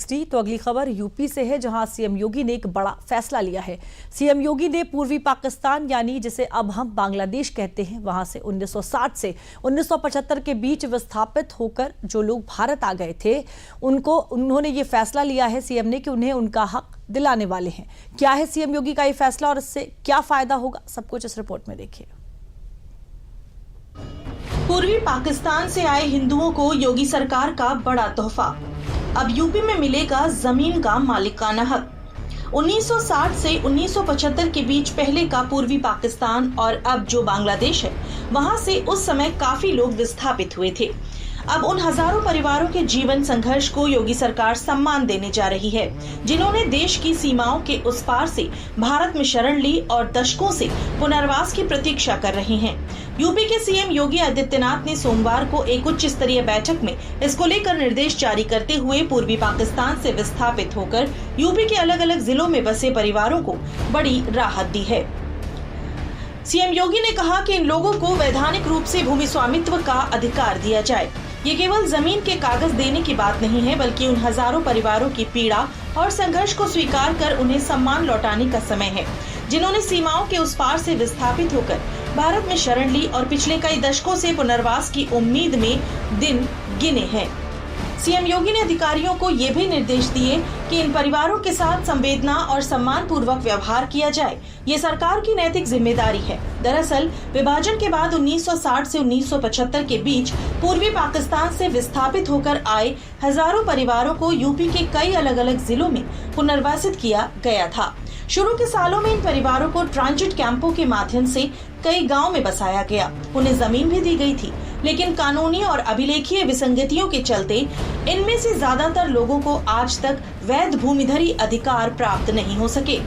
D. तो अगली खबर यूपी से है, जहां सीएम योगी ने एक बड़ा फैसला लिया है। सीएम योगी ने पूर्वी पाकिस्तान यानी जिसे अब हम बांग्लादेश कहते हैं, वहां से 1960 से 1975 के बीच विस्थापित होकर जो लोग भारत आ गए थे उन्होंने ये फैसला लिया है सीएम ने कि उन्हें उनका हक दिलाने वाले हैं। क्या है सीएम योगी का ये फैसला और इससे क्या फायदा होगा, सब कुछ इस रिपोर्ट में देखिए। पूर्वी पाकिस्तान से आए हिंदुओं को योगी सरकार का बड़ा तोहफा। अब यूपी में मिलेगा जमीन का मालिकाना हक। 1960 से 1975 के बीच पहले का पूर्वी पाकिस्तान और अब जो बांग्लादेश है, वहां से उस समय काफी लोग विस्थापित हुए थे। अब उन हजारों परिवारों के जीवन संघर्ष को योगी सरकार सम्मान देने जा रही है, जिन्होंने देश की सीमाओं के उस पार से भारत में शरण ली और दशकों से पुनर्वास की प्रतीक्षा कर रहे हैं। यूपी के सीएम योगी आदित्यनाथ ने सोमवार को एक उच्च स्तरीय बैठक में इसको लेकर निर्देश जारी करते हुए पूर्वी पाकिस्तान से विस्थापित होकर यूपी के अलग अलग जिलों में बसे परिवारों को बड़ी राहत दी है। सीएम योगी ने कहा कि इन लोगों को वैधानिक रूप से भूमि स्वामित्व का अधिकार दिया जाए। ये केवल जमीन के कागज देने की बात नहीं है, बल्कि उन हजारों परिवारों की पीड़ा और संघर्ष को स्वीकार कर उन्हें सम्मान लौटाने का समय है, जिन्होंने सीमाओं के उस पार से विस्थापित होकर भारत में शरण ली और पिछले कई दशकों से पुनर्वास की उम्मीद में दिन गिने हैं। सीएम योगी ने अधिकारियों को ये भी निर्देश दिए कि इन परिवारों के साथ संवेदना और सम्मान पूर्वक व्यवहार किया जाए। ये सरकार की नैतिक जिम्मेदारी है। दरअसल विभाजन के बाद 1960 से 1975 के बीच पूर्वी पाकिस्तान से विस्थापित होकर आए हजारों परिवारों को यूपी के कई अलग अलग जिलों में पुनर्वासित किया गया था। शुरू के सालों में इन परिवारों को ट्रांजिट कैंपों के माध्यम से कई गांव में बसाया गया। उन्हें जमीन भी दी गई थी, लेकिन कानूनी और अभिलेखीय विसंगतियों के चलते इनमें से ज्यादातर लोगों को आज तक वैध भूमिधरी अधिकार प्राप्त नहीं हो सके।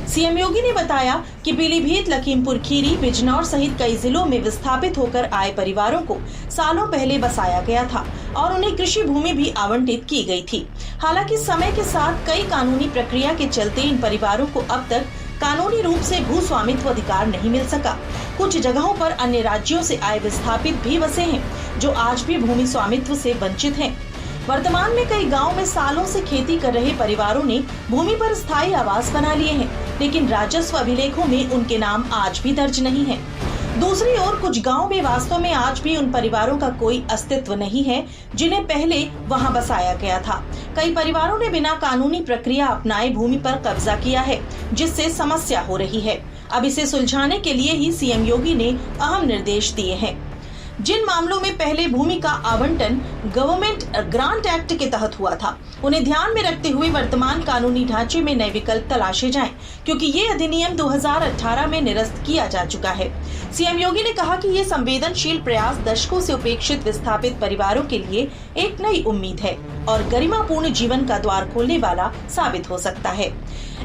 सीएम योगी ने बताया कि पीलीभीत, लखीमपुर खीरी, बिजनौर सहित कई जिलों में विस्थापित होकर आए परिवारों को सालों पहले बसाया गया था और उन्हें कृषि भूमि भी आवंटित की गई थी। हालांकि समय के साथ कई कानूनी प्रक्रिया के चलते इन परिवारों को अब तक कानूनी रूप से भू स्वामित्व अधिकार नहीं मिल सका। कुछ जगहों पर अन्य राज्यों से आए विस्थापित भी बसे हैं, जो आज भी भूमि स्वामित्व से वंचित हैं। वर्तमान में कई गांव में सालों से खेती कर रहे परिवारों ने भूमि पर स्थायी आवास बना लिए हैं, लेकिन राजस्व अभिलेखों में उनके नाम आज भी दर्ज नहीं है। दूसरी ओर कुछ गांव में वास्तव में आज भी उन परिवारों का कोई अस्तित्व नहीं है, जिन्हें पहले वहां बसाया गया था। कई परिवारों ने बिना कानूनी प्रक्रिया अपनाए भूमि पर कब्जा किया है, जिससे समस्या हो रही है। अब इसे सुलझाने के लिए ही सीएम योगी ने अहम निर्देश दिए हैं। जिन मामलों में पहले भूमि का आवंटन गवर्नमेंट ग्रांट एक्ट के तहत हुआ था, उन्हें ध्यान में रखते हुए वर्तमान कानूनी ढांचे में नए विकल्प तलाशे जाएं, क्योंकि ये अधिनियम 2018 में निरस्त किया जा चुका है। सीएम योगी ने कहा कि ये संवेदनशील प्रयास दशकों से उपेक्षित विस्थापित परिवारों के लिए एक नई उम्मीद है और गरिमापूर्ण जीवन का द्वार खोलने वाला साबित हो सकता है।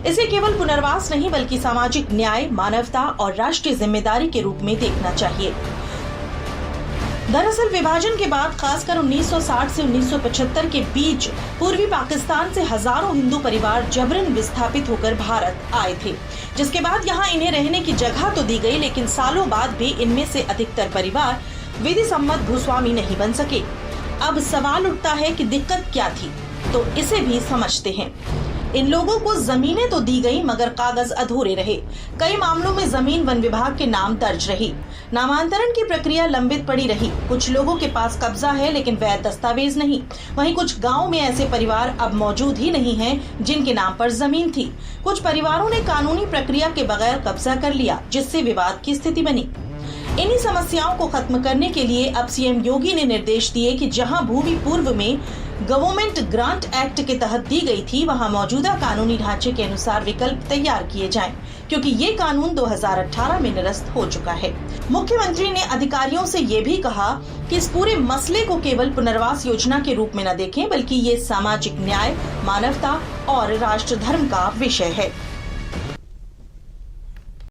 इसे केवल पुनर्वास नहीं, बल्कि सामाजिक न्याय, मानवता और राष्ट्रीय जिम्मेदारी के रूप में देखना चाहिए। दरअसल विभाजन के बाद खासकर 1960 से 1975 के बीच पूर्वी पाकिस्तान से हजारों हिंदू परिवार जबरन विस्थापित होकर भारत आए थे, जिसके बाद यहाँ इन्हें रहने की जगह तो दी गई, लेकिन सालों बाद भी इनमें से अधिकतर परिवार विधि सम्मत भूस्वामी नहीं बन सके। अब सवाल उठता है कि दिक्कत क्या थी, तो इसे भी समझते हैं। इन लोगों को जमीनें तो दी गई, मगर कागज अधूरे रहे। कई मामलों में जमीन वन विभाग के नाम दर्ज रही, नामांतरण की प्रक्रिया लंबित पड़ी रही। कुछ लोगों के पास कब्जा है, लेकिन वैध दस्तावेज नहीं। वहीं कुछ गांव में ऐसे परिवार अब मौजूद ही नहीं हैं, जिनके नाम पर जमीन थी। कुछ परिवारों ने कानूनी प्रक्रिया के बगैर कब्जा कर लिया, जिससे विवाद की स्थिति बनी। इन्हीं समस्याओं को खत्म करने के लिए अब सीएम योगी ने निर्देश दिए कि जहां भूमि पूर्व में गवर्नमेंट ग्रांट एक्ट के तहत दी गई थी, वहां मौजूदा कानूनी ढांचे के अनुसार विकल्प तैयार किए जाएं, क्योंकि ये कानून 2018 में निरस्त हो चुका है। मुख्यमंत्री ने अधिकारियों से ये भी कहा कि इस पूरे मसले को केवल पुनर्वास योजना के रूप में न देखें, बल्कि ये सामाजिक न्याय, मानवता और राष्ट्र धर्म का विषय है।